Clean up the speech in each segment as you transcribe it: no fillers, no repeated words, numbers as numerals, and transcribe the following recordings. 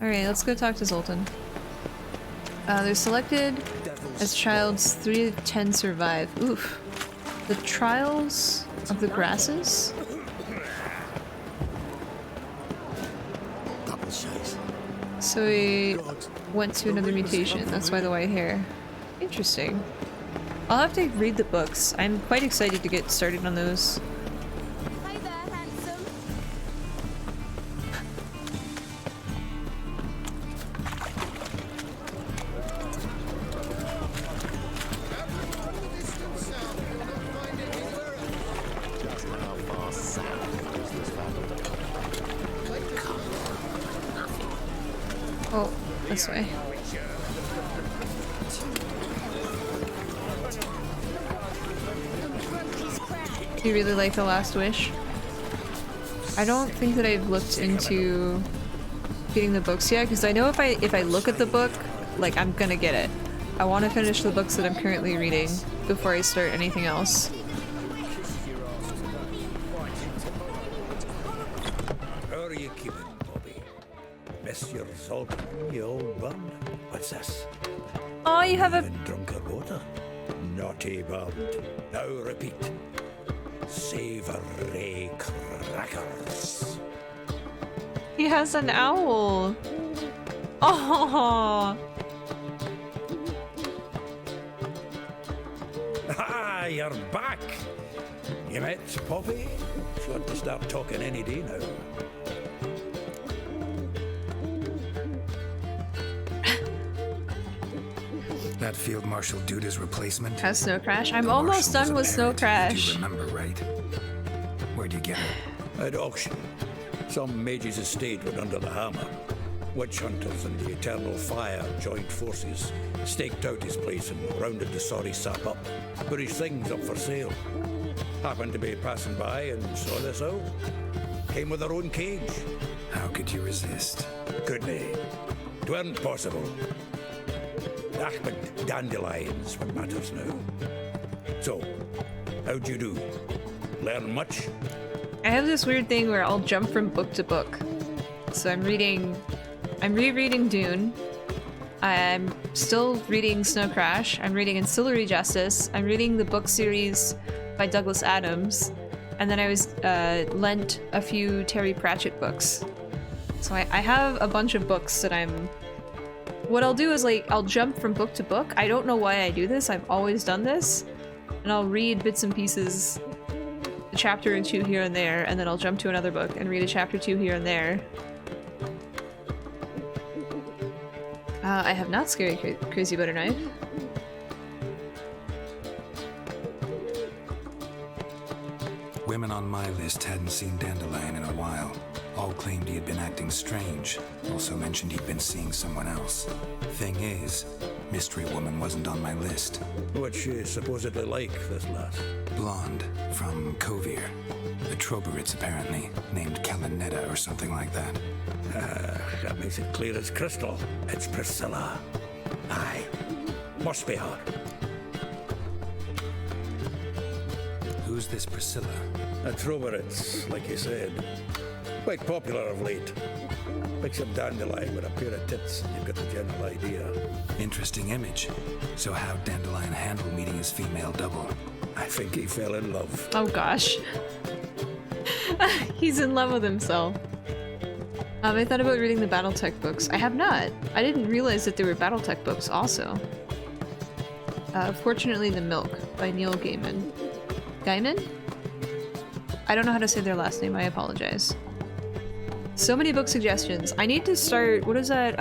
Alright, let's go talk to Zoltan. They're selected as child's 3 of 10 survive. Oof. The Trials of the Grasses? So he went to another mutation, that's why the white hair. Interesting. I'll have to read the books. I'm quite excited to get started on those. Hi there, handsome. Oh, this way. Do you really like The Last Wish? I don't think that I've looked into getting the books yet, because I know if I look at the book, like, I'm gonna get it. I want to finish the books that I'm currently reading before I start anything else. How are you keeping, Bobby? Miss your Zoltan, you old bun? What's this? Oh, you have a... And drunker water? Naughty bud. Now repeat. Savory crackers. He has an owl. Oh. Ah, you're back. You met Poppy? She ought to start talking any day now. That Field Marshal Duda's replacement? Has Snow Crash? I'm The almost Marshal done with was a Snow parrot, Crash. You remember, right? Where'd you get it? At auction. Some mage's estate went under the hammer. Witch hunters and the Eternal Fire joined forces, staked out his place and rounded the sorry sap up. Put his things up for sale. Happened to be passing by and saw this out. Came with their own cage. How could you resist? Couldn't he? Tweren't possible. Ah, but dandelions what matters now. So, how'd you do? Learn much? I have this weird thing where I'll jump from book to book. So I'm rereading Dune. I'm still reading Snow Crash. I'm reading Ancillary Justice. I'm reading the book series by Douglas Adams. And then I was lent a few Terry Pratchett books. So I have a bunch of books that I'm... What I'll do is, like, I'll jump from book to book. I don't know why I do this. I've always done this. And I'll read bits and pieces, a chapter or two here and there, and then I'll jump to another book and read a chapter or two here and there. I have not Scary Crazy Butter Knife. Women on my list hadn't seen Dandelion in a while. All claimed he had been acting strange. Also mentioned he'd been seeing someone else. Thing is, Mystery Woman wasn't on my list. What's she supposedly like, this lass? Blonde, from Kovir. The Troberits, apparently, named Kalinetta or something like that. That makes it clear as crystal. It's Priscilla. Aye. Must be her. Who's this Priscilla? A Troberits, like you said. Quite popular of late. Picks up Dandelion with a pair of tits, and you've got the general idea. Interesting image. So how'd Dandelion handle meeting his female double? I think he fell in love. Oh gosh. He's in love with himself. I thought about reading the Battletech books. I have not. I didn't realize that there were Battletech books also. Fortunately the Milk by Neil Gaiman. Gaiman? I don't know how to say their last name, I apologize. So many book suggestions. I need to start, what is that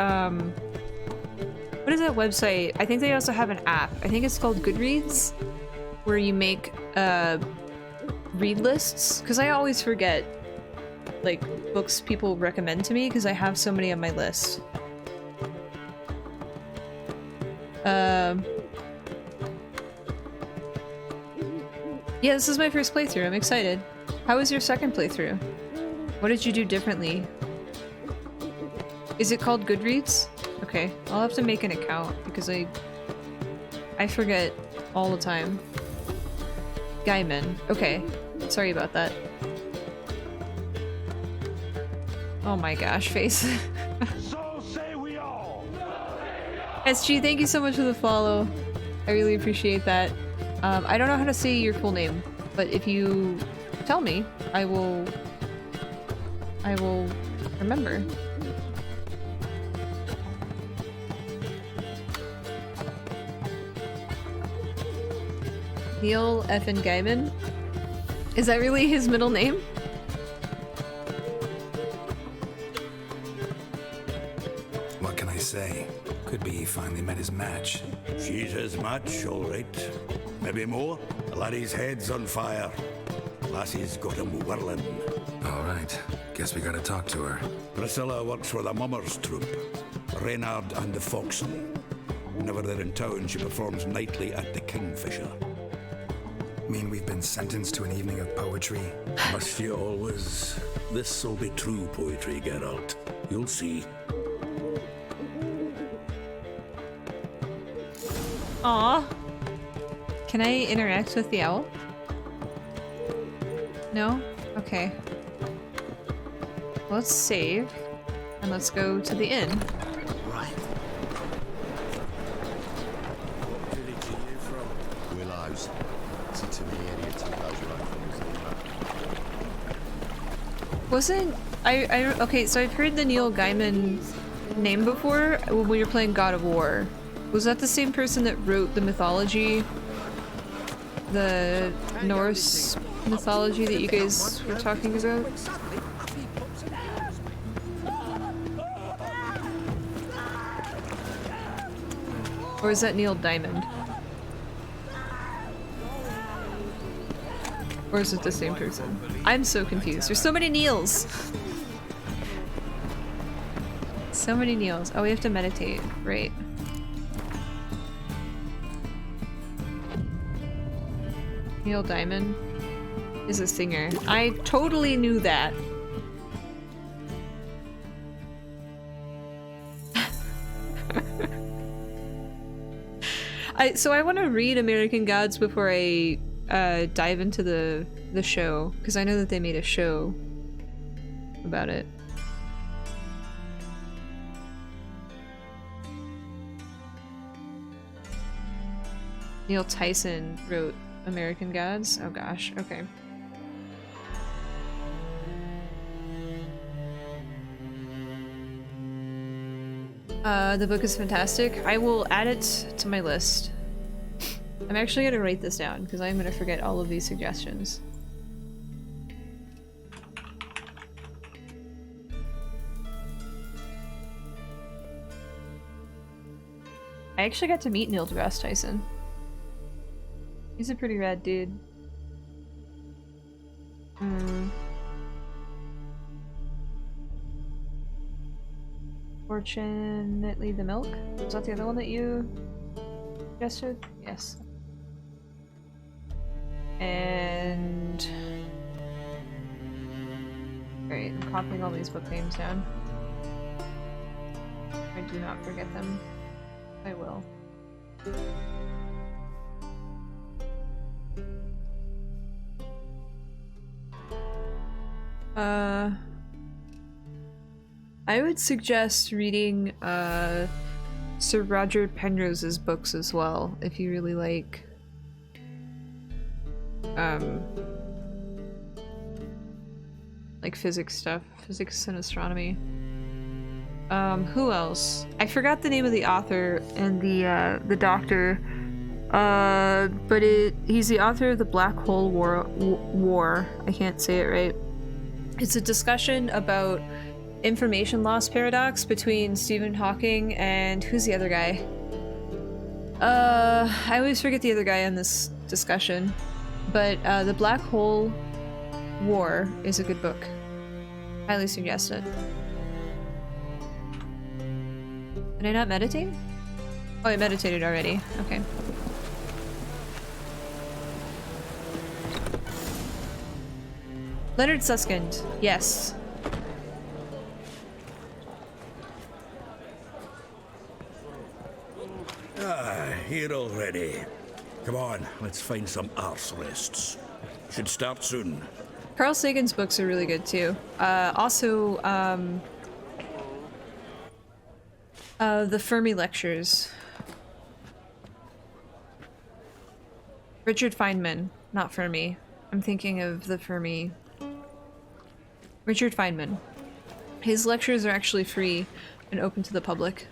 website? I think they also have an app. I think it's called Goodreads, where you make read lists, because I always forget like books people recommend to me because I have so many on my list. Yeah, this is my first playthrough. I'm excited. How was your second playthrough? What did you do differently? Is it called Goodreads? Okay, I'll have to make an account because I forget all the time. Gaiman. Okay, sorry about that. Oh my gosh, face. So say SG, thank you so much for the follow. I really appreciate that. I don't know how to say your full name, but if you tell me, I will remember. Neil Effin Gaiman? Is that really his middle name? What can I say? Could be he finally met his match. She's his match, all right. Maybe more? The laddie's head's on fire. Lassie's got him whirling. All right. Guess we gotta talk to her. Priscilla works for the Mummers troupe. Reynard and the Foxen. Whenever they're in town, she performs nightly at the Kingfisher. Mean we've been sentenced to an evening of poetry? Must you always? This'll be true poetry, Geralt. You'll see. Aw. Can I interact with the owl? No? Okay. Let's save. And let's go to the inn. Right. What village are you from? Willows. Listen to me, idiot. Take those road things. Wasn't... okay, so I've heard the Neil Gaiman name before when we were playing God of War. Was that the same person that wrote the mythology? The Norse mythology that you guys were talking about? Or is that Neil Diamond? Or is it the same person? I'm so confused. There's so many Neils! So many Neils. Oh, we have to meditate. Right. Neil Diamond is a singer. I totally knew that. So I want to read American Gods before I dive into the show, because I know that they made a show about it. Neil Tyson wrote American Gods? Oh gosh, okay. The book is fantastic. I will add it to my list. I'm actually gonna write this down because I'm gonna forget all of these suggestions. I actually got to meet Neil deGrasse Tyson. He's a pretty rad dude. Fortunately the Milk? Was that the other one that you suggested? Yes. And... Alright, I'm copying all these book names down. I do not forget them. I will. I would suggest reading Sir Roger Penrose's books as well, if you really like physics stuff, physics and astronomy. Who else? I forgot the name of the author and the doctor, but he's the author of the Black Hole War. I can't say it right. It's a discussion about information loss paradox between Stephen Hawking and who's the other guy? I always forget the other guy in this discussion, but the Black Hole War is a good book. Highly suggest it. Did I not meditate? Oh, I meditated already. Okay. Leonard Susskind. Yes. Here already. Come on, let's find some arse rests. Should start soon. Carl Sagan's books are really good too. Also, the Fermi Lectures Richard Feynman, not Fermi. I'm thinking of the Fermi. Richard Feynman. His lectures are actually free and open to the public.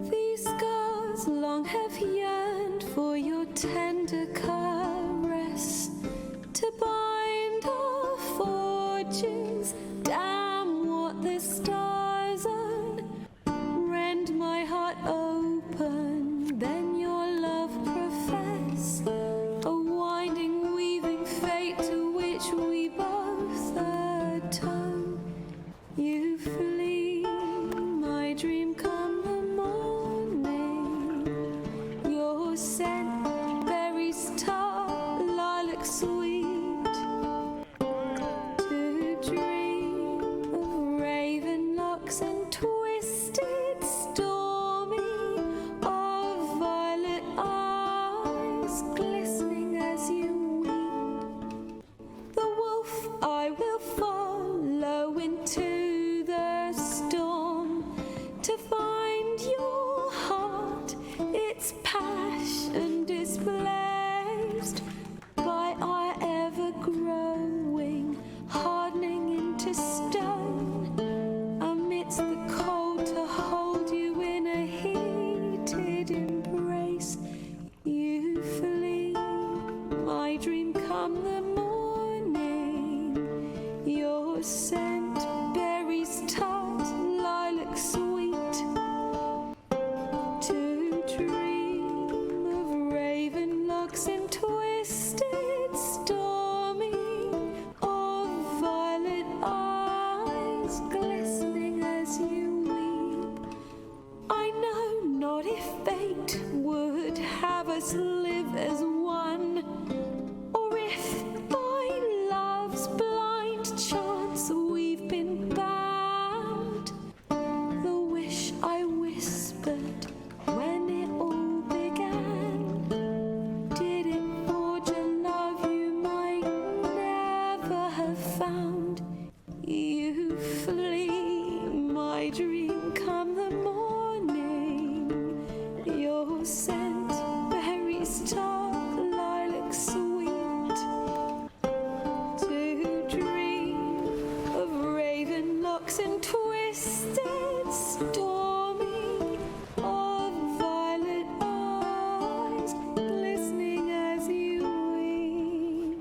These scars long have yearned for your tender caress to bind our fortunes. Damn what the stars own. Rend my heart open, then your love profess. A winding, weaving fate to which we both atone. You flee, my dream come the morning. Your scent, berries tart, lilac sweet. To dream of raven locks and twisted stormy, of violet eyes glistening as you weep. The wolf I will follow into the storm to find your heart, its passion displaced by our ever-growing, hardening into stone. Amidst the cold to hold you in a heated embrace. You flee, my dream come the morning. Your scent, berries tart, lilac sweet. To dream of raven locks and twisted stormy, of violet eyes glistening as you weep. I know not if fate would have us live as one, or if by love's blind chance we've been bound. The wish I whispered when it all began, did it forge a love you might never have found? You flee, my dream come the morning. Your scent, berries tart, lilac sweet. To dream of raven locks and twisted stormy, of violet eyes glistening as you weep.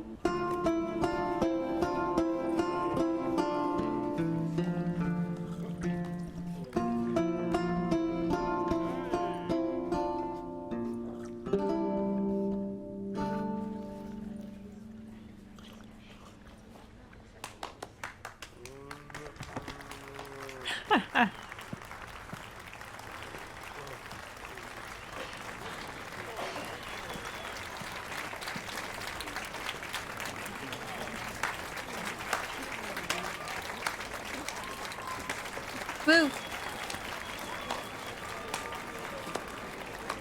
Boo!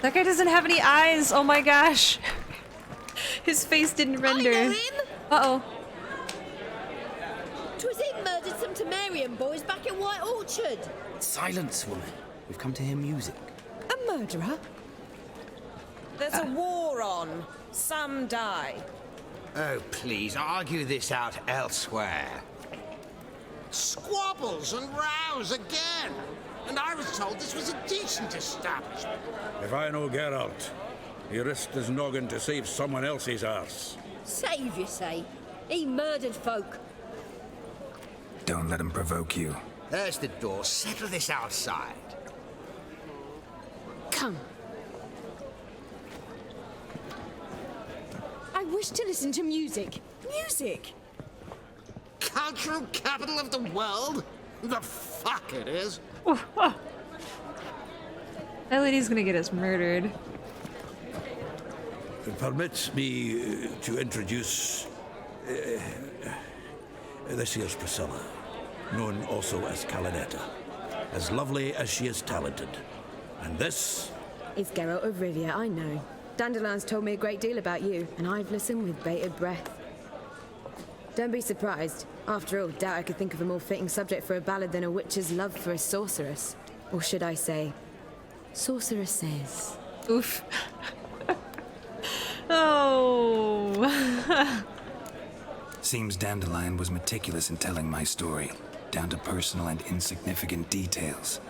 That guy doesn't have any eyes! Oh my gosh! His face didn't render. I know him! Uh-oh. 'Twas him murdered some Temerian boys back at White Orchard. Silence, woman. We've come to hear music. A murderer? There's a war on. Some die. Oh, please, argue this out elsewhere. Squabbles and rows again. And I was told this was a decent establishment. If I know Geralt, he risked his noggin to save someone else's arse. Save, you say? He murdered folk. Don't let him provoke you. There's the door. Settle this outside. Come. I wish to listen to music. Music? Cultural capital of the world? The fuck it is? That lady's gonna get us murdered. It permits me to introduce this here's Priscilla, known also as Calinetta. As lovely as she is talented. And this? It's Geralt of Rivia, I know. Dandelion's told me a great deal about you, and I've listened with bated breath. Don't be surprised. After all, doubt I could think of a more fitting subject for a ballad than a witch's love for a sorceress. Or should I say, sorceresses. Oof. Oh. Seems Dandelion was meticulous in telling my story, down to personal and insignificant details.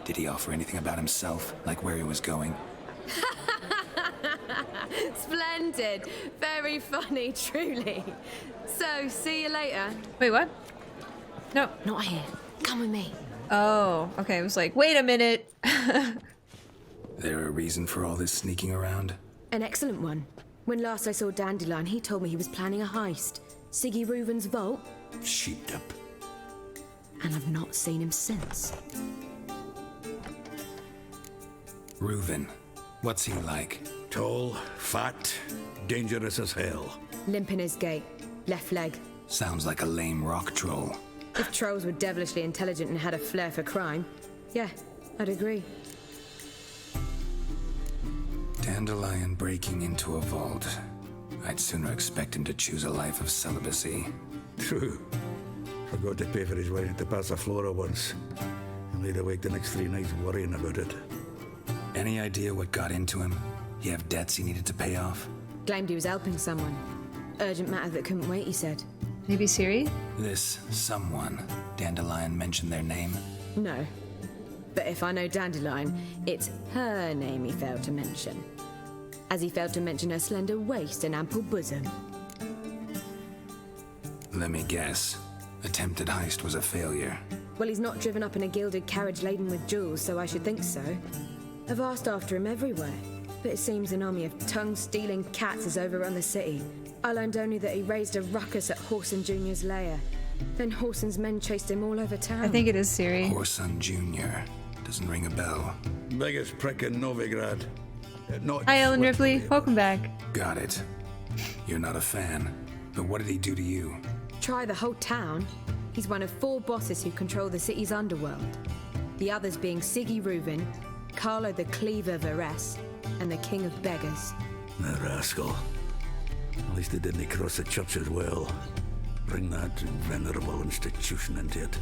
Did he offer anything about himself, like where he was going? Splendid. Very funny, truly. So, see you later. Wait, what? No. Not here. Come with me. Oh, okay. I was like, wait a minute. There a reason for all this sneaking around? An excellent one. When last I saw Dandelion, he told me he was planning a heist. Siggy Reuven's vault. Sheeped up. And I've not seen him since. Reuven. What's he like? Tall, fat, dangerous as hell. Limp in his gait. Left leg. Sounds like a lame rock troll. If trolls were devilishly intelligent and had a flair for crime, yeah, I'd agree. Dandelion breaking into a vault. I'd sooner expect him to choose a life of celibacy. True. Forgot to pay for his wedding to Passaflora once. And laid awake the next 3 nights worrying about it. Any idea what got into him? He have debts he needed to pay off? Claimed he was helping someone. Urgent matter that couldn't wait, he said. Maybe Siri? This someone, Dandelion mentioned their name? No. But if I know Dandelion, it's her name he failed to mention. As he failed to mention her slender waist and ample bosom. Let me guess. Attempted heist was a failure. Well, he's not driven up in a gilded carriage laden with jewels, so I should think so. I've asked after him everywhere, but it seems an army of tongue-stealing cats has overrun the city. I learned only that he raised a ruckus at Whoreson Jr.'s lair. Then Whoreson's men chased him all over town. I think it is Siri. Whoreson Jr. Doesn't ring a bell. Biggest prick in Novigrad. Not Hi, Ellen Ripley. Switzerland. Welcome back. Got it. You're not a fan. But what did he do to you? Try the whole town. He's one of 4 bosses who control the city's underworld. The others being Siggy Reuven, Carlo the Cleaver Varese, and the King of Beggars. The rascal. At least they didn't cross the church as well. Bring that venerable institution into it.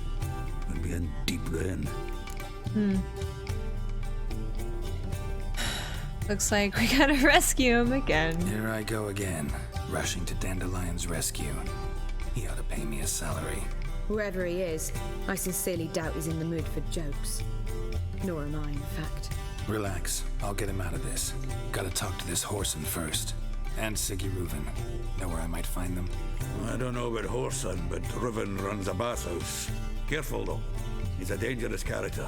We'd be in deep then. Looks like we gotta rescue him again. Here I go again, rushing to Dandelion's rescue. He ought to pay me a salary. Wherever he is, I sincerely doubt he's in the mood for jokes. Nor am I, in fact. Relax, I'll get him out of this. Gotta talk to this Whoreson first. And Siggy Reuven. Know where I might find them? I don't know about Whoreson, but Reuven runs a bathhouse. Careful though. He's a dangerous character.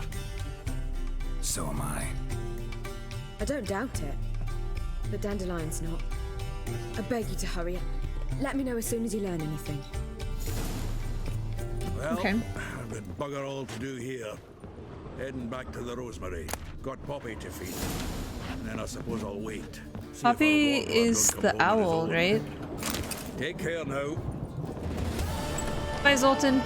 So am I. I don't doubt it. But Dandelion's not. I beg you to hurry up. Let me know as soon as you learn anything. Well, Okay. I've got bugger all to do here. Heading back to the Rosemary. Got Poppy to feed. And then I suppose I'll wait. See if Poppy our warlord is don't the come home owl, on his own. right? Take care now. Bye, Zoltan.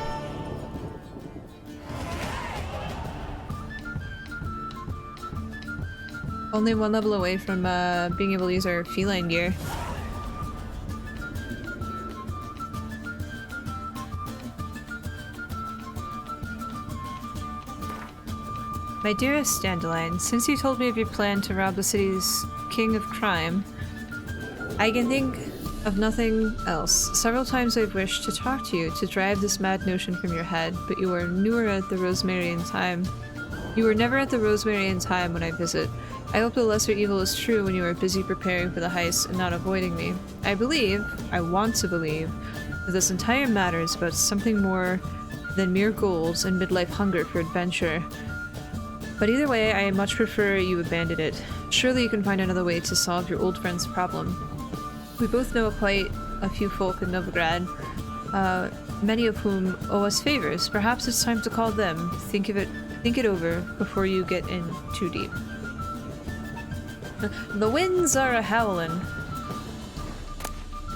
Only 1 level away from being able to use our feline gear. My dearest Dandelion, since you told me of your plan to rob the city's king of crime, I can think of nothing else. Several times I've wished to talk to you to drive this mad notion from your head, but you are never at the Rosemary in time. You were never at the Rosemary in time when I visit. I hope the lesser evil is true when you are busy preparing for the heist and not avoiding me. I want to believe, that this entire matter is about something more than mere goals and midlife hunger for adventure. But either way, I much prefer you abandon it. Surely you can find another way to solve your old friend's problem. We both know quite a few folk in Novigrad. many of whom owe us favors. Perhaps it's time to call them. Think it over before you get in too deep. The winds are a-howlin'.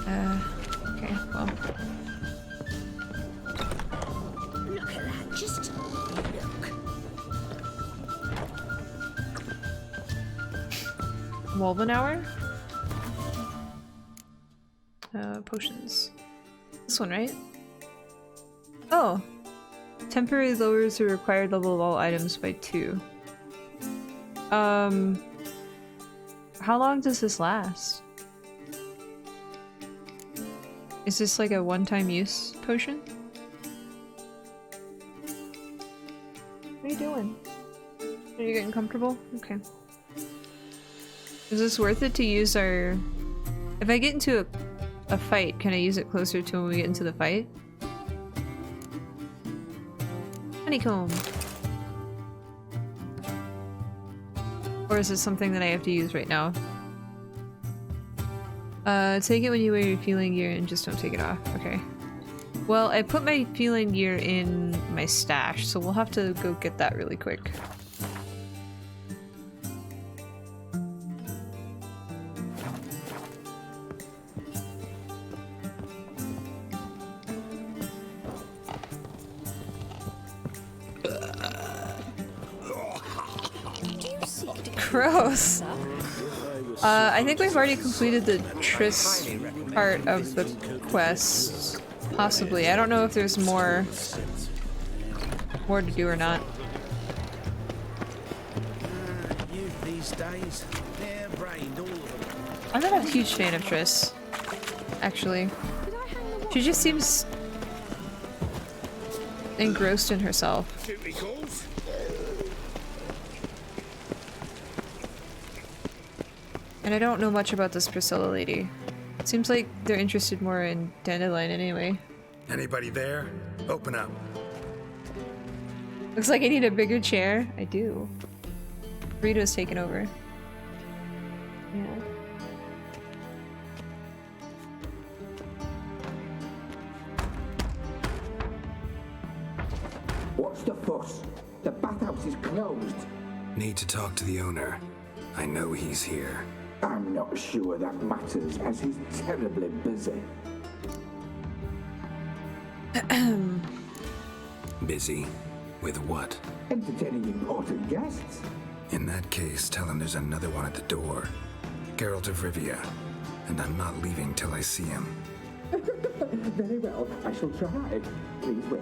Okay, well. Look at that, just look. Wolvenhour? Potions. This one, right? Oh! Temporarily lowers the required level of all items by 2. How long does this last? Is this like a one-time use potion? What are you doing? Are you getting comfortable? Okay. Is this worth it to use our... If I get into a fight, can I use it closer to when we get into the fight? Honeycomb. Or is this something that I have to use right now? Take it when you wear your feeling gear and just don't take it off. Okay. Well, I put my feeling gear in my stash, so we'll have to go get that really quick. Gross. I think we've already completed the Triss part of the quest. Possibly. I don't know if there's more to do or not. I'm not a huge fan of Triss, actually. She just seems engrossed in herself. And I don't know much about this Priscilla lady. It seems like they're interested more in Dandelion anyway. Anybody there? Open up. Looks like I need a bigger chair. I do. Burrito's taken over. Yeah. What's the fuss? The bathhouse is closed. Need to talk to the owner. I know he's here. I'm not sure that matters, as he's terribly busy. Busy? With what? Entertaining important guests. In that case, tell him there's another one at the door. Geralt of Rivia. And I'm not leaving till I see him. Very well, I shall try. Please wait.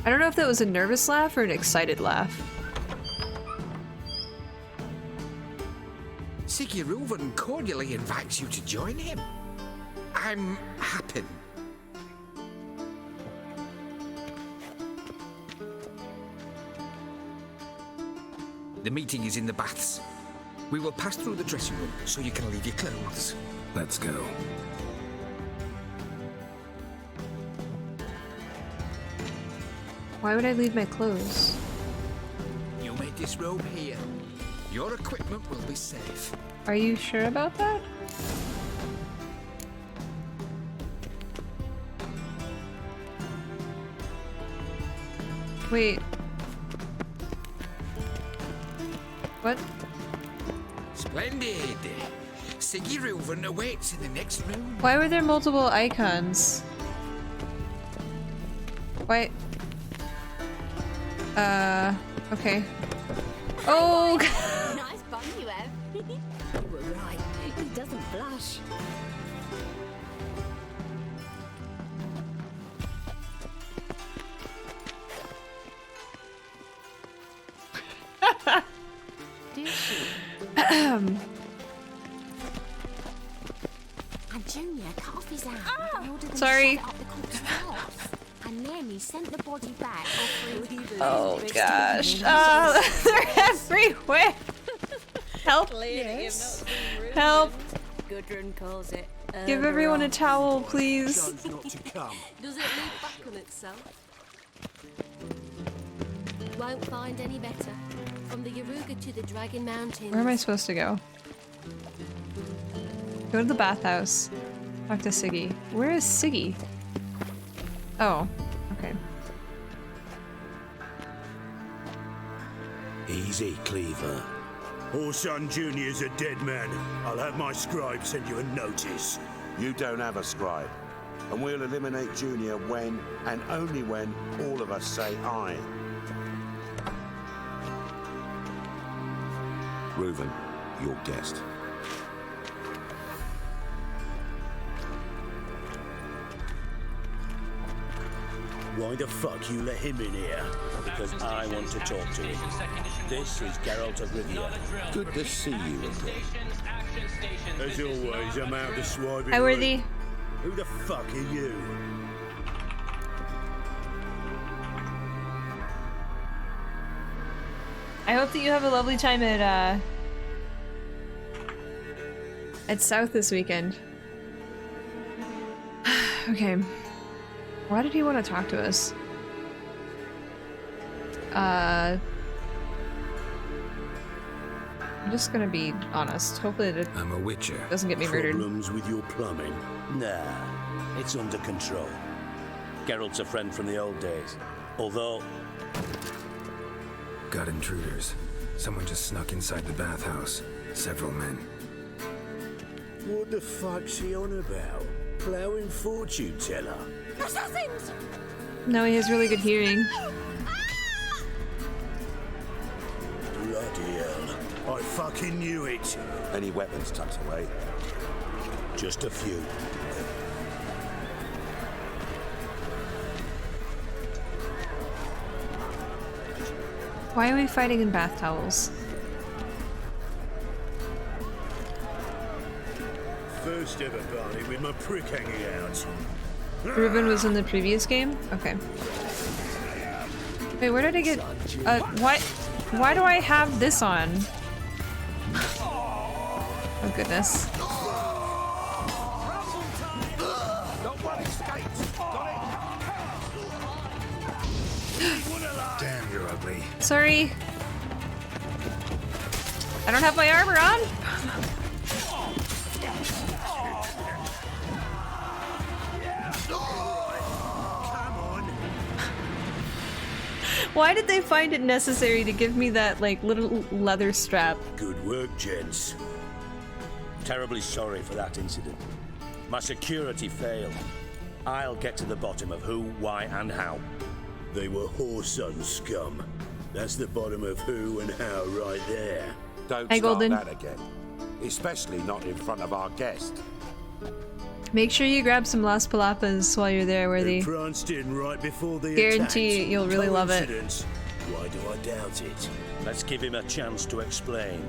I don't know if that was a nervous laugh or an excited laugh. Siggy Reuven cordially invites you to join him. I'm happy. The meeting is in the baths. We will pass through the dressing room so you can leave your clothes. Let's go. Why would I leave my clothes? You may disrobe here. Your equipment will be safe. Are you sure about that? Wait. What? Splendid. Siggy Reuven awaits in the next room. Why were there multiple icons? Why? Okay. Oh! Nice bun you have. You were right. He doesn't blush. Did she? And Junior, coffee's out. I ordered them Sorry. to set up the corpse first. And Naomi sent the body back offering... Oh gosh. They're everywhere! Help! Yes. Help! Gudrun calls it. Give everyone a towel, please. Does it lead back on itself? Won't find any better. From the Yaruga to the Dragon Mountains. Where am I supposed to go? Go to the bathhouse. Talk to Siggy. Where is Siggy? Oh, okay. Easy, Cleaver. Orson Jr.'s a dead man. I'll have my scribe send you a notice. You don't have a scribe. And we'll eliminate Junior when, and only when, all of us say aye. Reuven, your guest. Why the fuck you let him in here? Because I want to talk to him. This is Geralt of Rivia. Good to see you again. As always, I'm out to swiping. Hi, Worthy. Who the fuck are you? I hope that you have a lovely time at South this weekend. Okay. Why did he want to talk to us? I'm just gonna be honest. Hopefully it I'm a witcher. doesn't get me murdered. Problems with your plumbing? Nah, it's under control. Geralt's a friend from the old days. Although... Got intruders. Someone just snuck inside the bathhouse. Several men. What the fuck's he on about? Plowing fortune teller? Assassins! No, he has really good hearing. Bloody hell. I fucking knew it. Any weapons tucked away? Just a few. Why are we fighting in bath towels? First ever party with my prick hanging out. Reuven was in the previous game? Okay. Wait, where did I get... Why do I have this on? Oh goodness. Damn, you're ugly. Sorry. I don't have my armor on. Why did they find it necessary to give me that, like, little leather strap? Good work, gents. Terribly sorry for that incident. My security failed. I'll get to the bottom of who, why, and how. They were Whoreson scum. That's the bottom of who and how right there. Don't Hey, start Golden. that again. Especially not in front of our guest. Make sure you grab some Las Palapas while you're there, Worthy. They pranced in right before the Guarantee attack. you'll really love it. Coincidence? Why do I doubt it? Let's give him a chance to explain.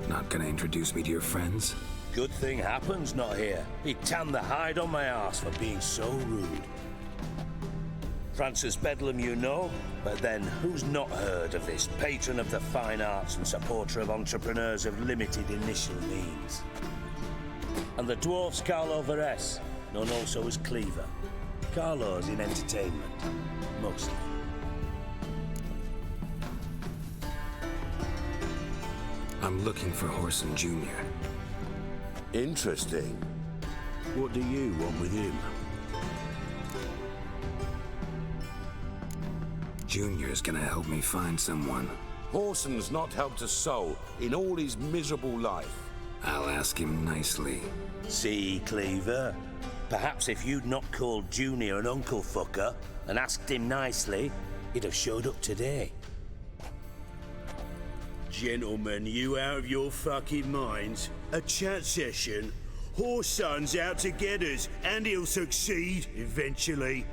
Not gonna introduce me to your friends? Good thing Happen's not here. He tanned the hide on my ass for being so rude. Francis Bedlam you know, but then who's not heard of this patron of the fine arts and supporter of entrepreneurs of limited initial means? And the dwarf's Carlo Veres, known also as Cleaver. Carlo's in entertainment, mostly. I'm looking for Whoreson Jr. Interesting. What do you want with him? Junior's gonna help me find someone. Whoreson's not helped a soul in all his miserable life. I'll ask him nicely. See, Cleaver? Perhaps if you'd not called Junior an uncle fucker and asked him nicely, he'd have showed up today. Gentlemen, you out of your fucking minds? A chat session? Whoreson's out to get us, and he'll succeed eventually.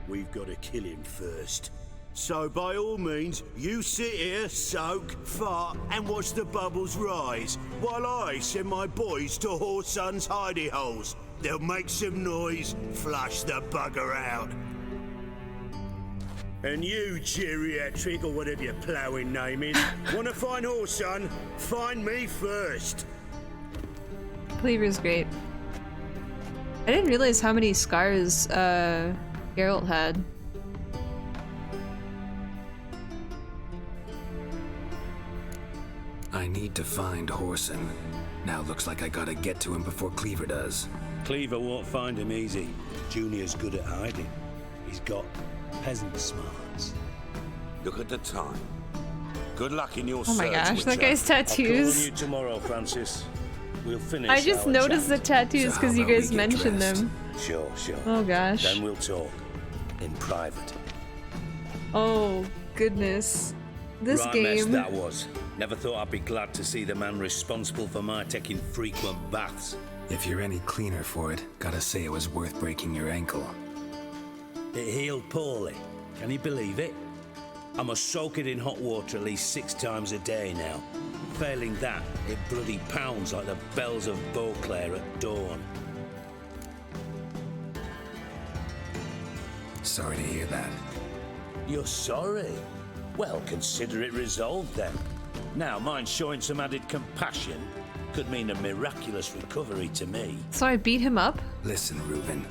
We've got to kill him first. So by all means, you sit here, soak, fart, and watch the bubbles rise, while I send my boys to Whoreson's hidey holes. They'll make some noise, flush the bugger out. And you, geriatric, or whatever your ploughing name is, wanna find Whoreson? Find me first. Cleaver's great. I didn't realize how many scars, Geralt had. I need to find Whoreson. Now looks like I gotta get to him before Cleaver does. Cleaver won't find him easy. Junior's good at hiding. He's got peasant smarts. Look at the time. Good luck in your Oh my search, gosh, that Witcher. guy's I'll call on tattoos. you tomorrow, Francis. We'll finish I just our noticed the chat. tattoos So because how you about guys we get mentioned dressed? them. Sure, sure. Oh gosh. Then we'll talk. In private. Oh goodness. This Right mess game. that was. Never thought I'd be glad to see the man responsible for my taking frequent baths. If you're any cleaner for it, gotta say it was worth breaking your ankle. It healed poorly. Can you believe it? I must soak it in hot water at least 6 times a day now. Failing that, it bloody pounds like the bells of Beauclair at dawn. Sorry to hear that. You're sorry? Well, consider it resolved then. Now, mind showing some added compassion could mean a miraculous recovery to me. So I beat him up? Listen, Reuven.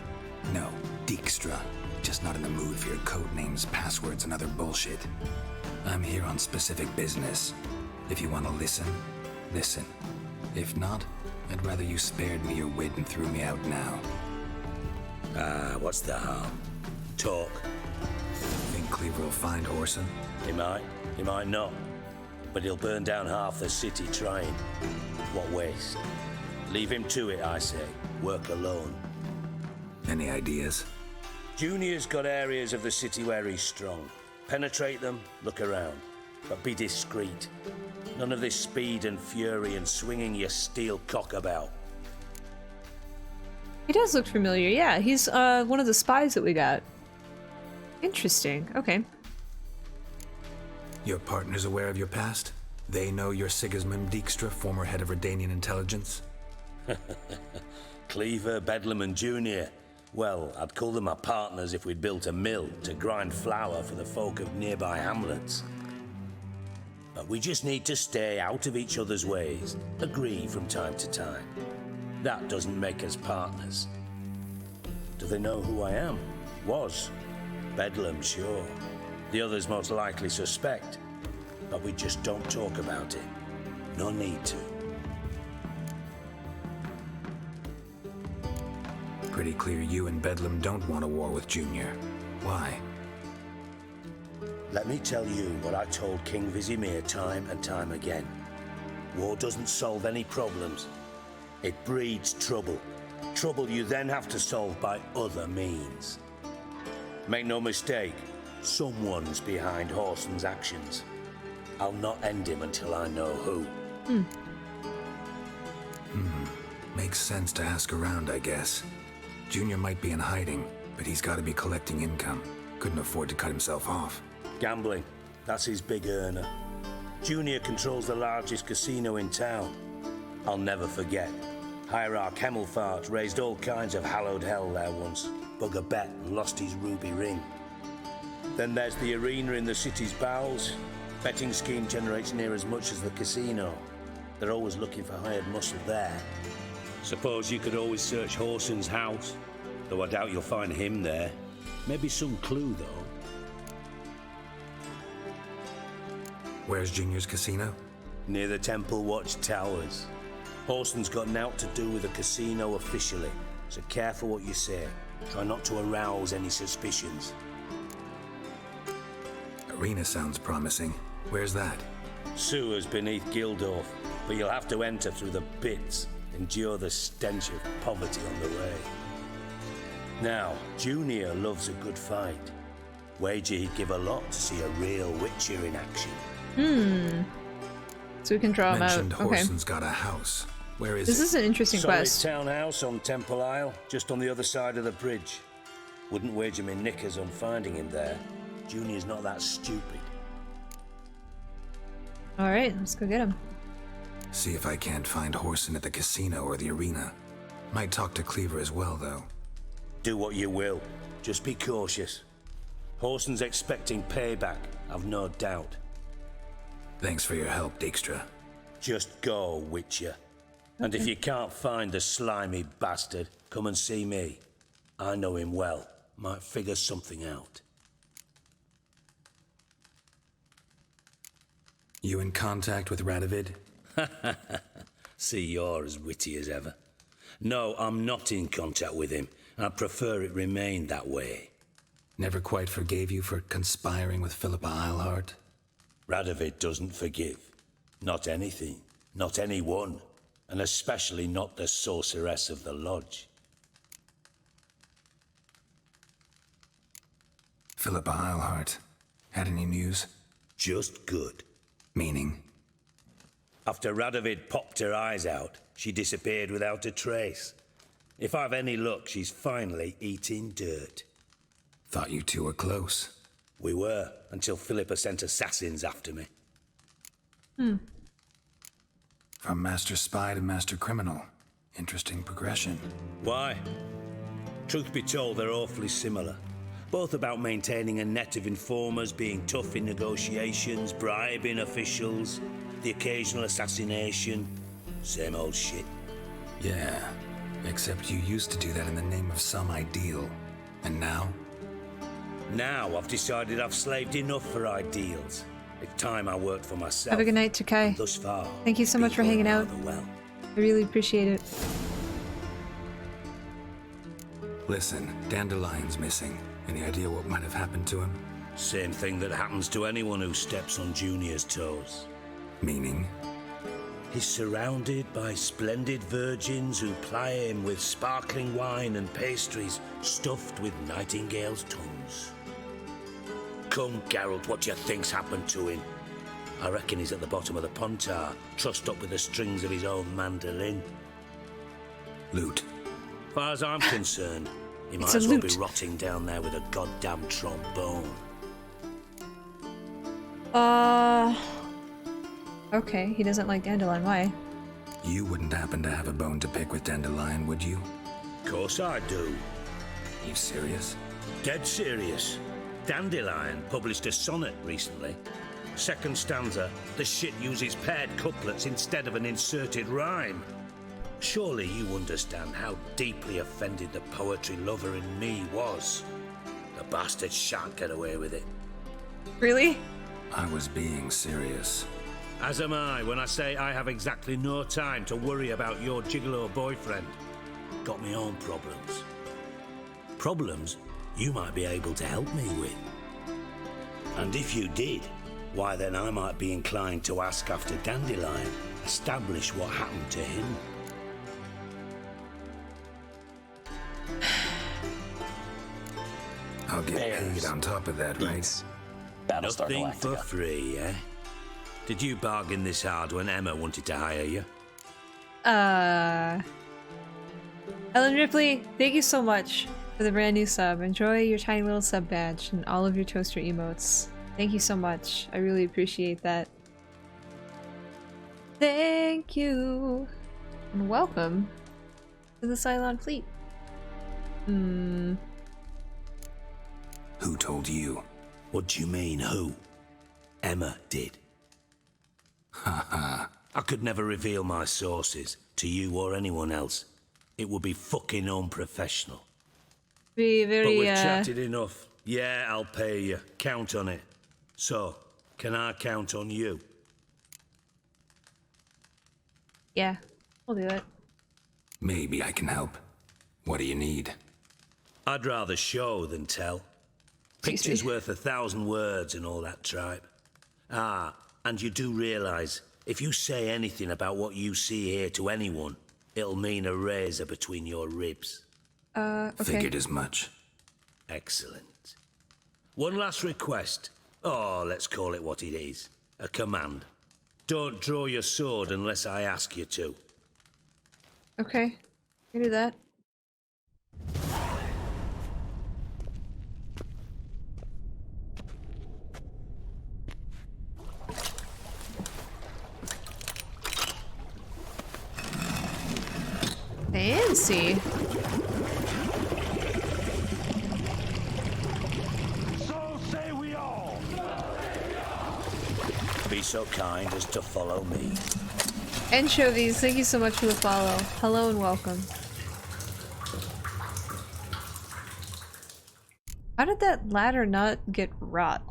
No, Dijkstra. Just not in the mood for your code names, passwords, and other bullshit. I'm here on specific business. If you want to listen, listen. If not, I'd rather you spared me your wit and threw me out now. What's the harm? Talk. Think Cleaver will find Orson? He might not. But he'll burn down half the city trying. What waste? Leave him to it, I say. Work alone. Any ideas? Junior's got areas of the city where he's strong. Penetrate them, look around. But be discreet. None of this speed and fury and swinging your steel cock about. He does look familiar, yeah. He's one of the spies that we got. Interesting, okay. Your partner's aware of your past? They know you're Sigismund Dijkstra, former head of Redanian intelligence? Cleaver, Bedlam and Junior. Well, I'd call them my partners if we'd built a mill to grind flour for the folk of nearby hamlets. But we just need to stay out of each other's ways, agree from time to time. That doesn't make us partners. Do they know who I am? Was. Bedlam, sure. The others most likely suspect. But we just don't talk about it. No need to. Pretty clear you and Bedlam don't want a war with Junior. Why? Let me tell you what I told King Vizimir time and time again. War doesn't solve any problems. It breeds trouble. Trouble you then have to solve by other means. Make no mistake, someone's behind Horson's actions. I'll not end him until I know who. Makes sense to ask around, I guess. Junior might be in hiding, but he's got to be collecting income. Couldn't afford to cut himself off. Gambling, that's his big earner. Junior controls the largest casino in town. I'll never forget. Hierarch Hemmelfart raised all kinds of hallowed hell there once. Bug a bet and lost his ruby ring. Then there's the arena in the city's bowels. Betting scheme generates near as much as the casino. They're always looking for hired muscle there. Suppose you could always search Horson's house, though I doubt you'll find him there. Maybe some clue, though. Where's Junior's casino? Near the Temple Watch Towers. Horson's got naught to do with the casino officially, so careful what you say. Try not to arouse any suspicions. Arena sounds promising. Where's that? Sewers beneath Gildorf, but you'll have to enter through the pits, endure the stench of poverty on the way. Now, Junior loves a good fight. Wager he'd give a lot to see a real Witcher in action. So we can draw him out. Mentioned Okay. Horson's got a house. Where is This it? is an interesting Solid quest. townhouse on Temple Isle, just on the other side of the bridge. Wouldn't wager me knickers on finding him there. Junior's not that stupid. Alright, let's go get him. See if I can't find Horson at the casino or the arena. Might talk to Cleaver as well, though. Do what you will. Just be cautious. Horson's expecting payback, I've no doubt. Thanks for your help, Dijkstra. Just go, Witcher. And if you can't find the slimy bastard, come and see me. I know him well. Might figure something out. You in contact with Radovid? See, you're as witty as ever. No, I'm not in contact with him. I prefer it remained that way. Never quite forgave you for conspiring with Philippa Eilhart? Radovid doesn't forgive. Not anything. Not anyone. And especially not the sorceress of the lodge. Philippa Eilhart. Had any news? Just good. Meaning? After Radovid popped her eyes out, she disappeared without a trace. If I've any luck, she's finally eating dirt. Thought you two were close. We were, until Philippa sent assassins after me. From master spy to master criminal. Interesting progression. Why? Truth be told, they're awfully similar. Both about maintaining a net of informers, being tough in negotiations, bribing officials, the occasional assassination. Same old shit. Yeah, except you used to do that in the name of some ideal. And now? Now I've decided I've slaved enough for ideals. It's time I worked for myself. Have a good night, Takai. Thus far, thank you so much for hanging out. Well. I really appreciate it. Listen, Dandelion's missing. Any idea what might have happened to him? Same thing that happens to anyone who steps on Junior's toes. Meaning? He's surrounded by splendid virgins who ply him with sparkling wine and pastries stuffed with nightingales' tongues. Come, Geralt, what do you think's happened to him? I reckon he's at the bottom of the Pontar, trussed up with the strings of his own mandolin. Loot. As far as I'm concerned, he might as well be rotting down there with a goddamn trombone. Okay, he doesn't like Dandelion, why? You wouldn't happen to have a bone to pick with Dandelion, would you? Of course I do. You serious? Dead serious. Dandelion published a sonnet recently. Second stanza, the shit uses paired couplets instead of an inserted rhyme. Surely you understand how deeply offended the poetry lover in me was. The bastard shan't get away with it. Really? I was being serious. As am I when I say I have exactly no time to worry about your gigolo boyfriend. Got me own problems. Problems you might be able to help me with. And if you did, why then I might be inclined to ask after Dandelion, establish what happened to him. I'll get paid on top of that, right? Nothing for free, eh? Did you bargain this hard when Emma wanted to hire you? Ellen Ripley, thank you so much for the brand new sub. Enjoy your tiny little sub badge and all of your toaster emotes. Thank you so much. I really appreciate that. Thank you. And welcome to the Cylon fleet. Who told you? What do you mean, who? Emma did. Haha. I could never reveal my sources to you or anyone else. It would be fucking unprofessional. Be very, but we've chatted enough. Yeah, I'll pay you. Count on it. So, can I count on you? Yeah, we'll do it. Maybe I can help. What do you need? I'd rather show than tell. Picture's worth 1,000 words and all that tripe. Ah, and you do realise, if you say anything about what you see here to anyone, it'll mean a razor between your ribs. Okay. Figured as much. Excellent. One last request. Oh, let's call it what it is. A command. Don't draw your sword unless I ask you to. Okay, I can do that. Fancy. So say we all. Be so kind as to follow me. Anchovies, thank you so much for the follow. Hello and welcome. How did that ladder not get rot?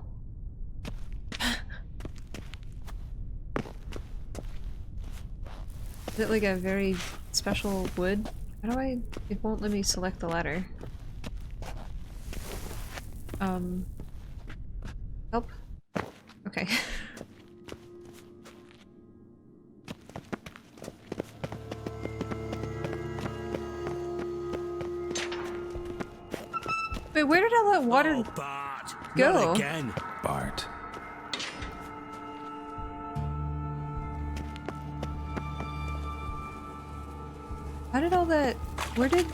Is it like a very special wood? How do I... It won't let me select the ladder. Help? Okay. Wait, where did all that water Bart, go? Not again. Bart. How did all that... Where did...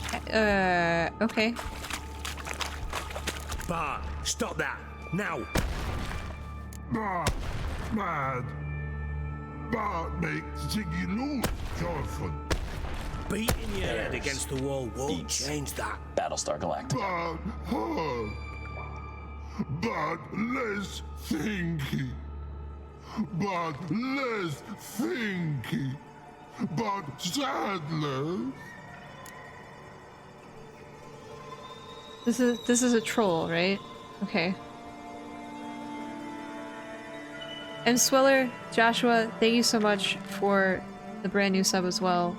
okay. Bart, stop that! Now! Bart, mad. Bart makes Ziggy lose, Jonathan. Beating your head against the wall won't change that. Battlestar Galactica. Bart hurt. Bart less thinky. Bart less thinky. Bart sadless. This is a troll, right? Okay. And Sweller, Joshua, thank you so much for the brand new sub as well.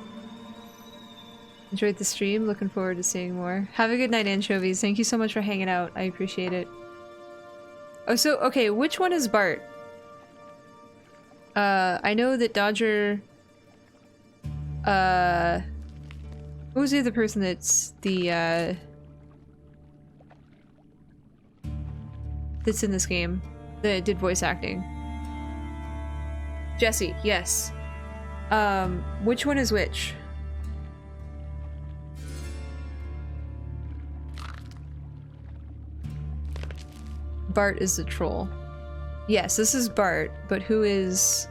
Enjoyed the stream, looking forward to seeing more. Have a good night, Anchovies. Thank you so much for hanging out. I appreciate it. Oh, so, okay, which one is Bart? I know that Dodger... Who was the other person that's the, that's in this game? That did voice acting? Jesse, yes. Which one is which? Bart is the troll. Yes, this is Bart, but who is...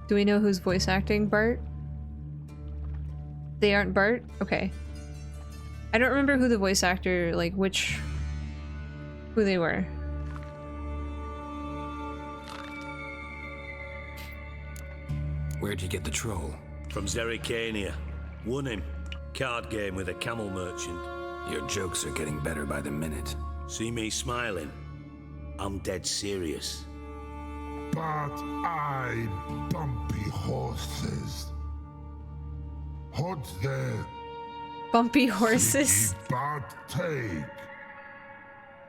Do we know who's voice acting Bart? They aren't Bart? Okay. I don't remember who the voice actor, like, which... who they were. Where'd you get the troll? From Zerrikania. Won him. Card game with a camel merchant. Your jokes are getting better by the minute. See me smiling? I'm dead serious. But I bumpy horses. What's there? Bumpy horses? Ziggy, but take.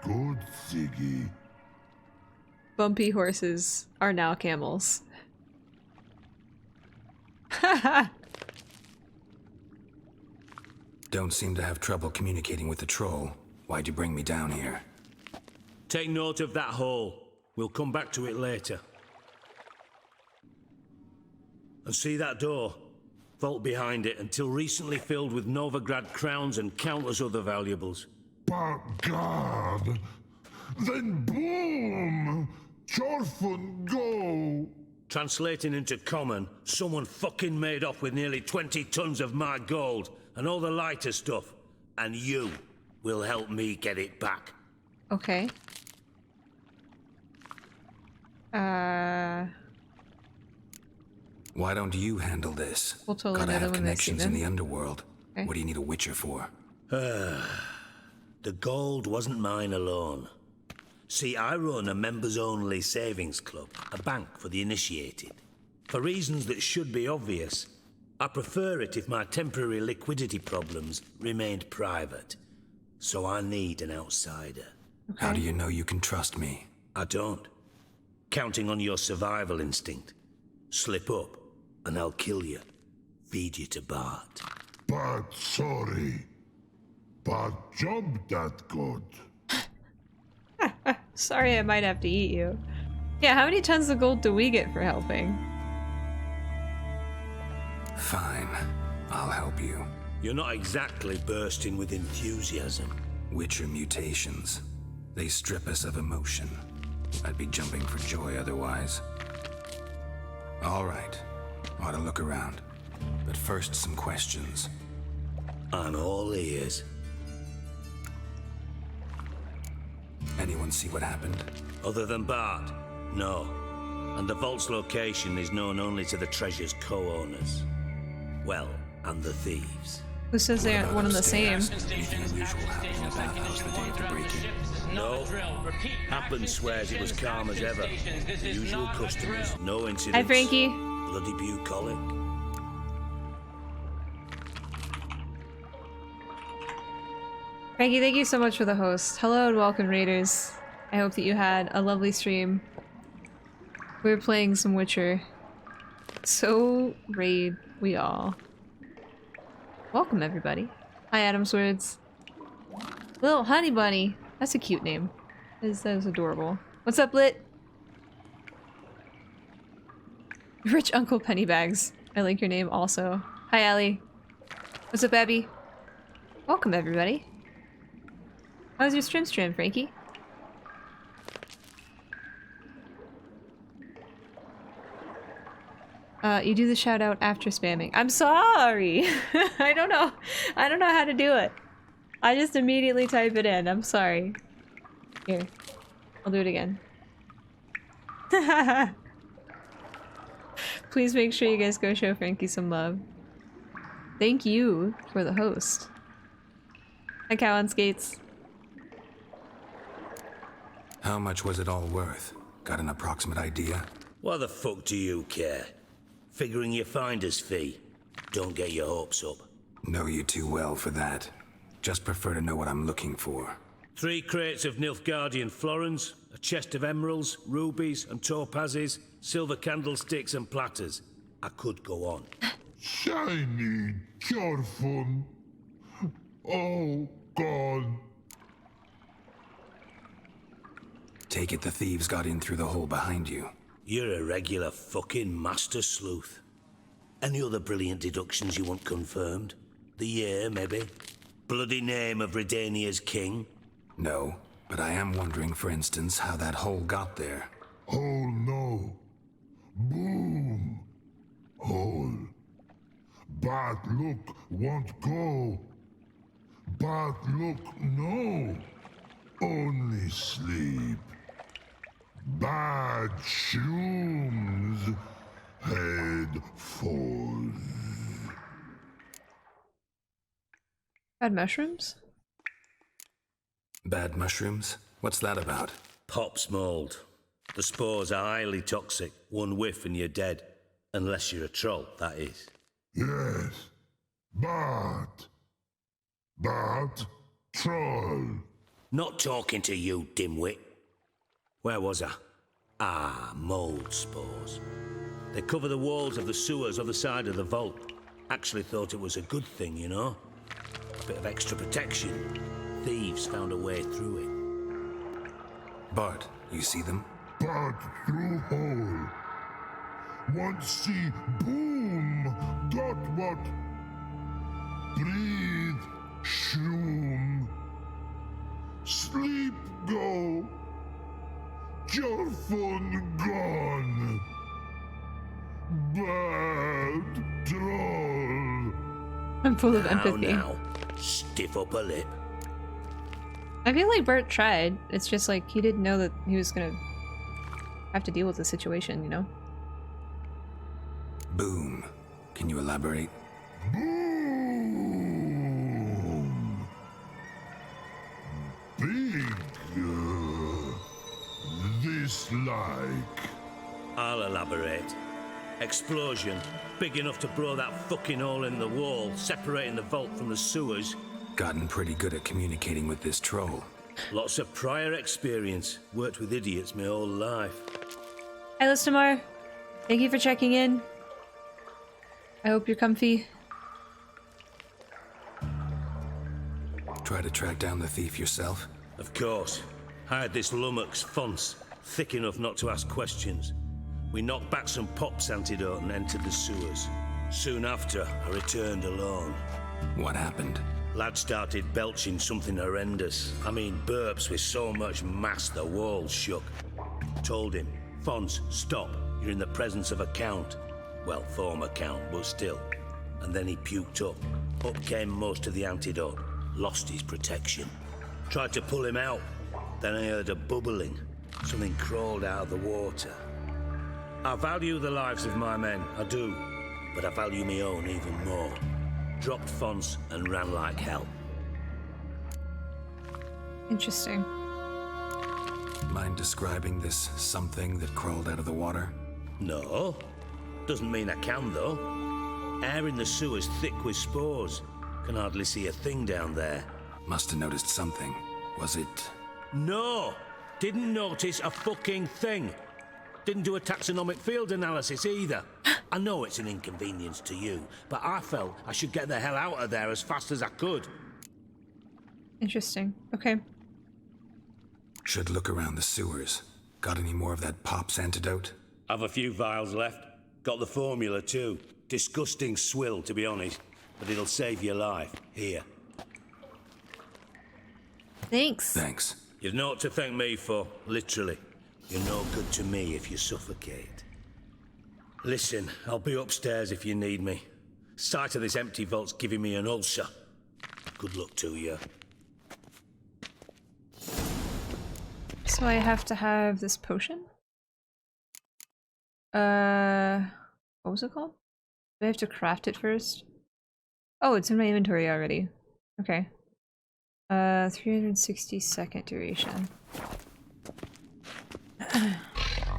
Good Ziggy. Bumpy horses are now camels. Haha. Don't seem to have trouble communicating with the troll. Why'd you bring me down here? Take note of that hole. We'll come back to it later. And see that door? Vault behind it, until recently filled with Novigrad crowns and countless other valuables. But God, then boom! Chorfun go! Translating into common, someone fucking made off with nearly 20 tons of my gold and all the lighter stuff. And you will help me get it back. Okay. Why don't you handle this? We'll totally Gotta know have when they see connections in them. the underworld. Okay. What do you need a witcher for? The gold wasn't mine alone. See, I run a members-only savings club, a bank for the initiated. For reasons that should be obvious, I prefer it if my temporary liquidity problems remained private. So I need an outsider. Okay. How do you know you can trust me? I don't. Counting on your survival instinct. Slip up, and I'll kill you. Feed you to Bart. But sorry. But job that good. Sorry, I might have to eat you. Yeah, how many tons of gold do we get for helping? Fine. I'll help you. You're not exactly bursting with enthusiasm. Witcher mutations. They strip us of emotion. I'd be jumping for joy otherwise. All right. Ought to look around. But first, some questions. I'm all ears. Anyone see what happened? Other than Bart? No. And the vault's location is known only to the treasure's co-owners. Well, and the thieves. Who says they aren't one and the same? Anything unusual happened in the bathhouse the day of the break-in? No. Happen swears it was calm as ever. The usual customers, no incidents. Hi, Frankie. Bloody bucolic. Frankie, thank you so much for the host. Hello and welcome, Raiders. I hope that you had a lovely stream. We were playing some Witcher. So raid we all. Welcome, everybody. Hi, Adam Swords. Little Honey Bunny. That's a cute name. That is adorable. What's up, Lit? Rich Uncle Pennybags. I like your name also. Hi, Allie. What's up, Abby? Welcome, everybody. How was your stream, Frankie? You do the shout out after spamming. I'm sorry. I don't know how to do it. I just immediately type it in. I'm sorry. Here. I'll do it again. Please make sure you guys go show Frankie some love. Thank you for the host. Hi, Cow on Skates. How much was it all worth? Got an approximate idea? Why the fuck do you care? Figuring your finder's fee. Don't get your hopes up. Know you too well for that. Just prefer to know what I'm looking for. 3 crates of Nilfgaardian florins, a chest of emeralds, rubies and topazes, silver candlesticks and platters. I could go on. Shiny Jorfun. Oh, God. Take it the thieves got in through the hole behind you. You're a regular fucking master sleuth. Any other brilliant deductions you want confirmed? The year, maybe? Bloody name of Redania's king? No, but I am wondering, for instance, how that hole got there. Oh, no. Boom. Hole. Bad look won't go. Bad look no. Only sleep. Bad shrooms. Head falls. Bad mushrooms? Bad mushrooms? What's that about? Pop's mold. The spores are highly toxic. One whiff and you're dead. Unless you're a troll, that is. Yes. Bad. Bad troll. Not talking to you, dimwit. Where was I? Ah, mold spores. They cover the walls of the sewers other side of the vault. Actually thought it was a good thing, you know? A bit of extra protection. Thieves found a way through it. Bart, you see them? Bad through hole. Want see boom. Got what? Breathe. Shroom. Sleep go. Jorfun gone. Bad troll. I'm full of empathy. Now, stiff up a lip. I feel like Bert tried. It's just like he didn't know that he was gonna have to deal with the situation, you know? Boom. Can you elaborate? Boom. Big. This like. I'll elaborate. Explosion, big enough to blow that fucking hole in the wall, separating the vault from the sewers. Gotten pretty good at communicating with this troll. Lots of prior experience. Worked with idiots my whole life. Hi, Listamar. Thank you for checking in. I hope you're comfy. Try to track down the thief yourself? Of course. Hired this lummox, Fons, thick enough not to ask questions. We knocked back some Pop's antidote and entered the sewers. Soon after, I returned alone. What happened? Lad started belching something horrendous. I mean, burps with so much mass the walls shook. Told him, Fons, stop. You're in the presence of a count. Well, former count, but still. And then he puked up. Up came most of the antidote. Lost his protection. Tried to pull him out. Then I heard a bubbling. Something crawled out of the water. I value the lives of my men, I do. But I value my own even more. Dropped Fons and ran like hell. Interesting. Mind describing this something that crawled out of the water? No. Doesn't mean I can, though. Air in the sewer's thick with spores. Can hardly see a thing down there. Must have noticed something. Was it... No! Didn't notice a fucking thing. Didn't do a taxonomic field analysis either. I know it's an inconvenience to you, but I felt I should get the hell out of there as fast as I could. Interesting. Okay. Should look around the sewers. Got any more of that Pop's antidote? I've a few vials left. Got the formula too. Disgusting swill, to be honest. But it'll save your life. Here. Thanks. Thanks. You've naught to thank me for, literally. You're no good to me if you suffocate. Listen, I'll be upstairs if you need me. Sight of this empty vault's giving me an ulcer. Good luck to you. So I have to have this potion? What was it called? Do I have to craft it first? Oh, it's in my inventory already. Okay. 360-second duration.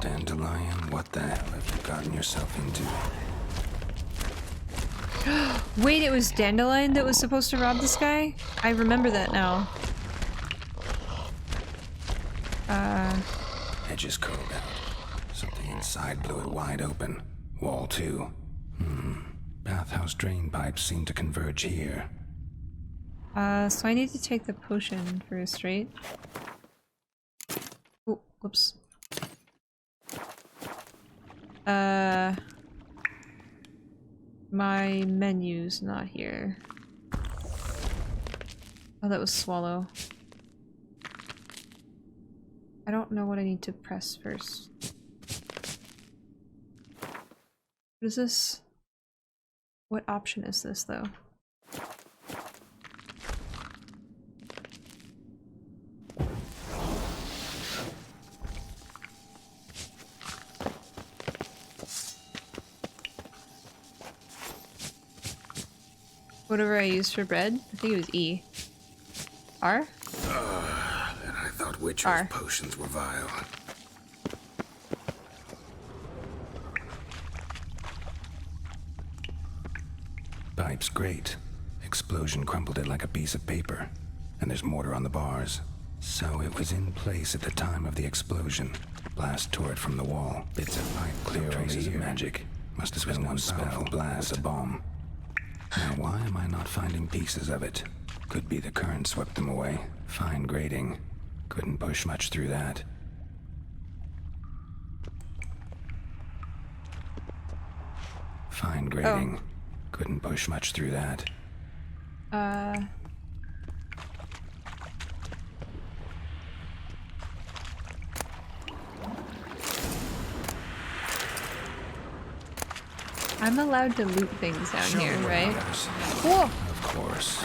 Dandelion, what the hell have you gotten yourself into? Wait, it was Dandelion that was supposed to rob this guy? I remember that now. Edges curled out. Something inside blew it wide open. Wall too. Bathhouse drain pipes seem to converge here. So I need to take the potion first, right? Oh, whoops. My menu's not here. Oh, that was swallow. I don't know what I need to press first. What is this? What option is this, though? Whatever I used for bread? I think it was E. R? And I thought Witcher's potions were vile. Pipe's great. Explosion crumpled it like a piece of paper. And there's mortar on the bars. So it was in place at the time of the explosion. Blast tore it from the wall. Bits of pipe clear traces of magic. Must have been one powerful blast, a bomb. Now why am I not finding pieces of it? Could be the current swept them away. Fine grading. Couldn't push much through that. Fine grading. Couldn't push much through that. I'm allowed to loot things down here, right? Whoa! Of course.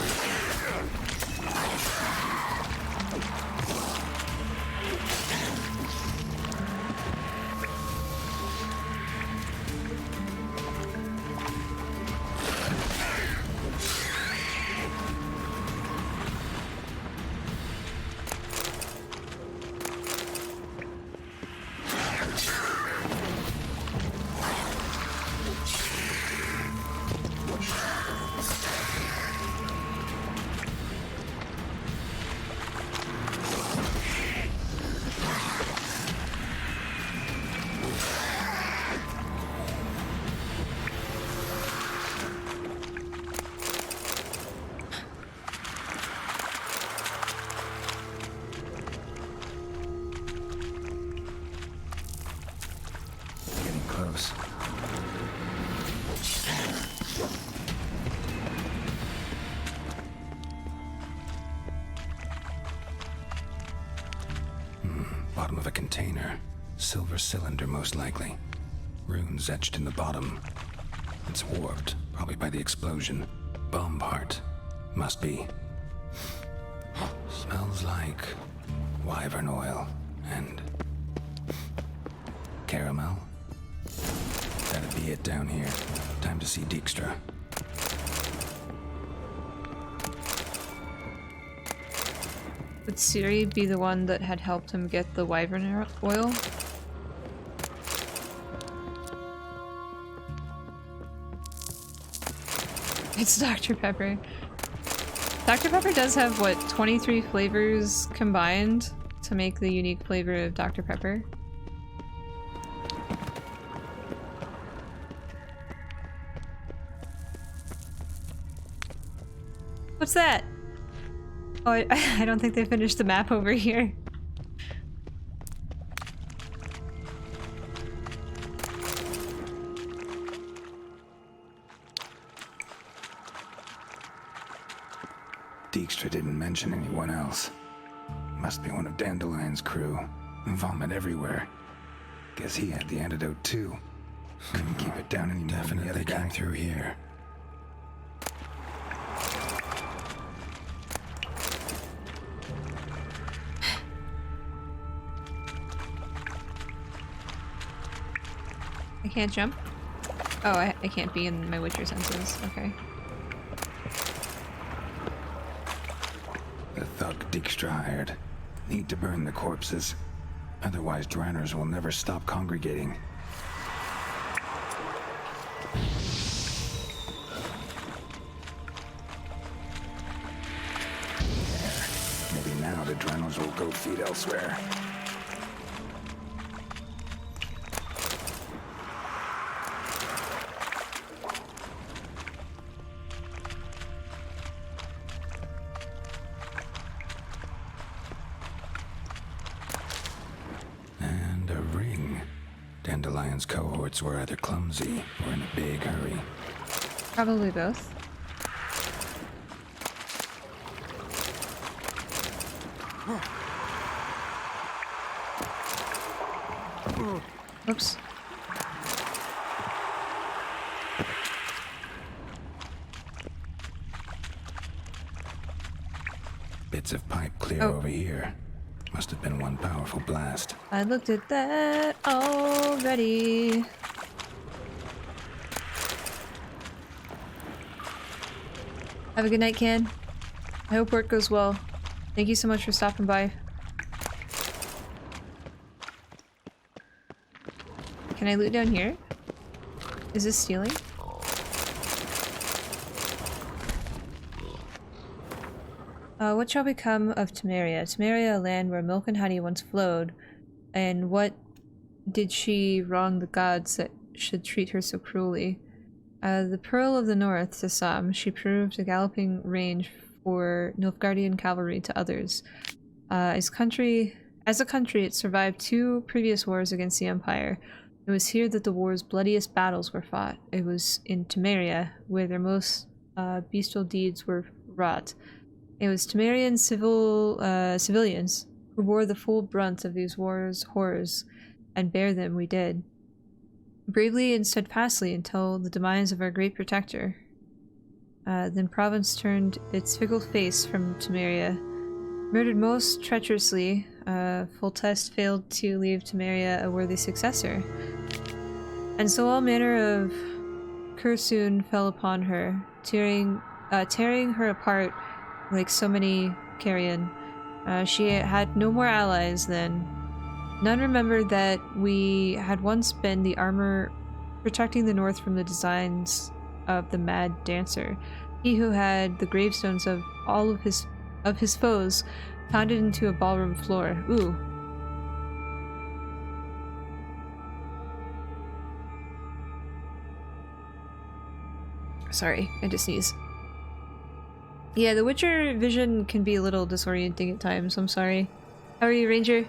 Bottom of a container. Silver cylinder, most likely. Runes etched in the bottom. It's warped, probably by the explosion. Bomb part. Must be. Smells like wyvern oil and caramel. That'd be it down here. Time to see Dijkstra. Would Ciri be the one that had helped him get the wyvern oil? It's Dr. Pepper. Dr. Pepper does have, what, 23 flavors combined to make the unique flavor of Dr. Pepper. What's that? Oh, I don't think they finished the map over here. Dijkstra didn't mention anyone else. Must be one of Dandelion's crew. Vomit everywhere. Guess he had the antidote too. Couldn't keep it down anymore. Definitely the other guy through here. I can't jump? Oh, I can't be in my Witcher senses. Okay. The thug Dijkstra hired. Need to burn the corpses. Otherwise, Dranners will never stop congregating. There. Maybe now the Dranners will go feed elsewhere. And a ring. Dandelion's cohorts were either clumsy or in a big hurry. Probably both. Oops. Bits of pipe clear over here. Must have been one powerful blast. I looked at that already. Have a good night, Can. I hope work goes well. Thank you so much for stopping by. Can I loot down here? Is this stealing? What shall become of Temeria? Temeria, a land where milk and honey once flowed. And what did she wrong the gods that should treat her so cruelly? The Pearl of the North to some, she proved a galloping range for Nilfgaardian cavalry to others. As a country, it survived 2 previous wars against the Empire. It was here that the war's bloodiest battles were fought. It was in Temeria, where their most bestial deeds were wrought. It was Temerian civilians who bore the full brunt of these wars' horrors, and bear them we did. Bravely and steadfastly until the demise of our great protector. Then Province turned its fickle face from Temeria. Murdered most treacherously, Foltest failed to leave Temeria a worthy successor. And so all manner of cursoon fell upon her, tearing her apart like so many carrion. She had no more allies then. None remembered that we had once been the armor protecting the north from the designs of the mad dancer. He who had the gravestones of all of his foes pounded into a ballroom floor. Ooh. Sorry, I just sneezed. Yeah, the Witcher vision can be a little disorienting at times, I'm sorry. How are you, Ranger?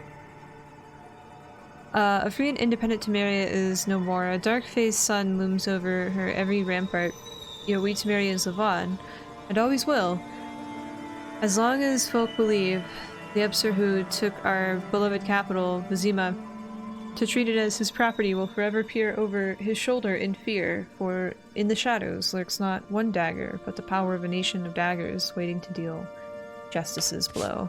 A free and independent Temeria is no more. A dark-faced sun looms over her every rampart. Yet we Temerians live on, and always will. As long as folk believe, the Ebser who took our beloved capital, Vizima, to treat it as his property will forever peer over his shoulder in fear, for in the shadows lurks not one dagger, but the power of a nation of daggers waiting to deal justice's blow.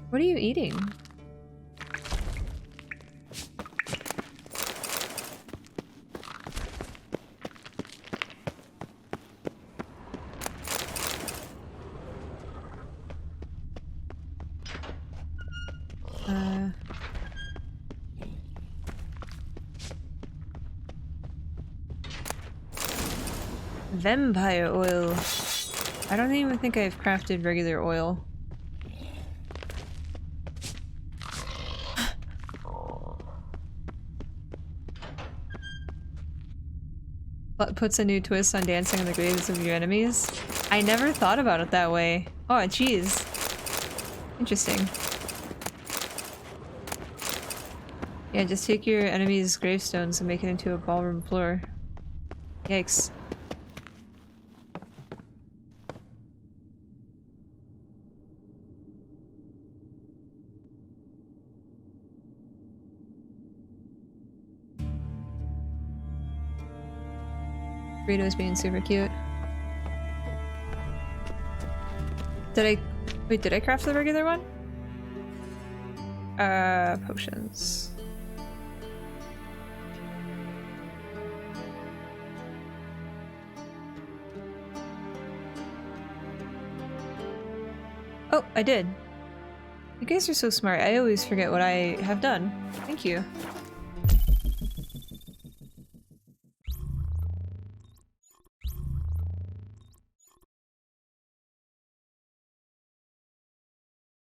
What are you eating? Vampire oil. I don't even think I've crafted regular oil. Puts a new twist on dancing in the graves of your enemies. I never thought about it that way. Oh, jeez. Interesting. Yeah, just take your enemy's gravestones and make it into a ballroom floor. Yikes. Burrito's being super cute. Did I craft the regular one? Potions. Oh, I did. You guys are so smart. I always forget what I have done. Thank you.